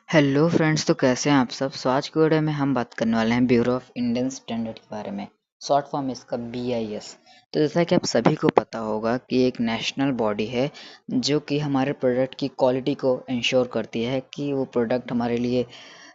Hello friends, तो कैसे हैं आप सब। सो आज की वीडियो में हम बात करने वाले हैं ब्यूरो ऑफ इंडियन स्टैंडर्ड के बारे में। शॉर्ट फॉर्म इसका BIS। तो जैसा कि आप सभी को पता होगा कि एक नेशनल बॉडी है जो कि हमारे प्रोडक्ट की क्वालिटी को इंश्योर करती है कि वो प्रोडक्ट हमारे लिए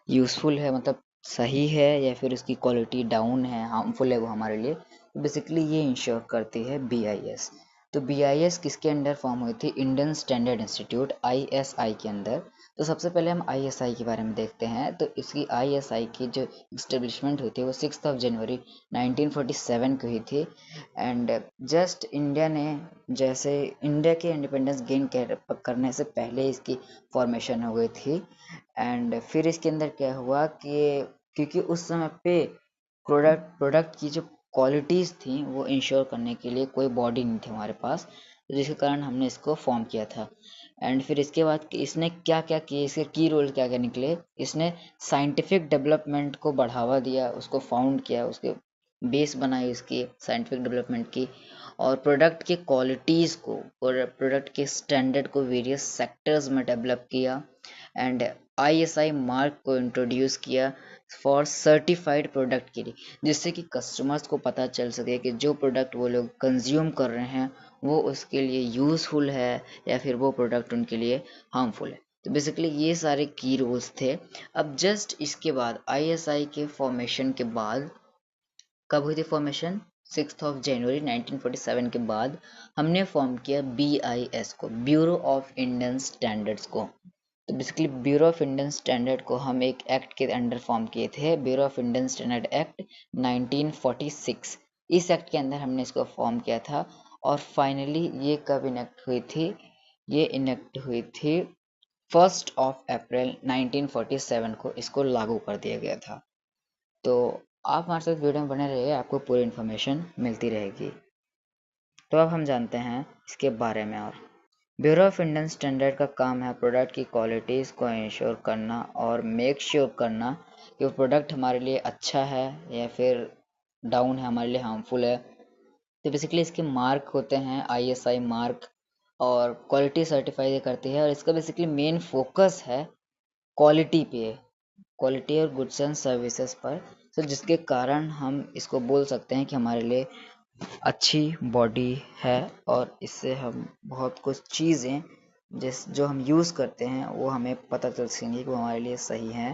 यूज़फुल है, मतलब सही है, या फिर उसकी क्वालिटी डाउन है, हार्मफुल है वो हमारे लिए। तो बेसिकली ये इंश्योर करती है BIS। तो BIS किसके अंडर फॉर्म हुई थी? इंडियन स्टैंडर्ड इंस्टीट्यूट ISI के अंदर। तो सबसे पहले हम ISI के बारे में देखते हैं। तो इसकी ISI की जो इस्टेब्लिशमेंट हुई थी वो 6 जनवरी 1947 को हुई थी। एंड जस्ट इंडिया ने जैसे इंडिया के इंडिपेंडेंस गेन करने से पहले इसकी फॉर्मेशन हो गई थी। एंड फिर इसके अंदर क्या हुआ कि क्योंकि उस समय पे प्रोडक्ट की जो क्वालिटीज़ थी वो इंश्योर करने के लिए कोई बॉडी नहीं थी हमारे पास, तो जिसके कारण हमने इसको फॉर्म किया था। एंड फिर इसके बाद इसने क्या क्या किए, इसके की रोल क्या क्या निकले। इसने साइंटिफिक डेवलपमेंट को बढ़ावा दिया, उसको फाउंड किया, उसके बेस बनाई उसकी साइंटिफिक डेवलपमेंट की, और प्रोडक्ट के क्वालिटीज़ को और प्रोडक्ट के स्टैंडर्ड को वेरियस सेक्टर्स में डेवलप किया। एंड ISI मार्क को इंट्रोड्यूस किया फॉर सर्टिफाइड प्रोडक्ट के लिए, जिससे कि कस्टमर्स को पता चल सके कि जो प्रोडक्ट वो लोग कंज्यूम कर रहे हैं वो उसके लिए यूज़फुल है या फिर वो प्रोडक्ट उनके लिए हार्मफुल है। तो बेसिकली ये सारे की रूल्स थे। अब जस्ट इसके बाद ISI के फॉर्मेशन के बाद, कब हुई थी फॉर्मेशन? 6 जनवरी 1947 के बाद हमने फॉर्म किया BIS को, ब्यूरो ऑफ इंडियन स्टैंडर्ड्स को। तो basically bureau of Indian standard को हम एक एक्ट के अंडर फॉर्म किए थे, bureau of Indian standard act 1946। इस एक्ट के अंदर हमने इसको फॉर्म किया था। और फाइनली ये कब इनेक्ट हुई थी? ये इनेक्ट हुई थी 1 अप्रैल 1947 को इसको लागू कर दिया गया था। तो आप हमारे साथ वीडियो में बने रहिए, आपको पूरी इन्फॉर्मेशन मिलती रहेगी। तो अब हम जानते हैं इसके बारे में। और ब्यूरो ऑफ इंडियन स्टैंडर्ड का काम है प्रोडक्ट की क्वालिटीज़ को इंश्योर करना और मेक श्योर करना कि वो प्रोडक्ट हमारे लिए अच्छा है या फिर डाउन है, हमारे लिए हार्मफुल है। तो बेसिकली इसके मार्क होते हैं ISI मार्क, और क्वालिटी सर्टिफाई करती है। और इसका बेसिकली मेन फोकस है क्वालिटी पे, क्वालिटी और गुड्स एंड सर्विसेज पर। तो जिसके कारण हम इसको बोल सकते हैं कि हमारे लिए अच्छी बॉडी है, और इससे हम बहुत कुछ चीज़ें जो हम यूज़ करते हैं वो हमें पता चल सकेंगी कि वो हमारे लिए सही हैं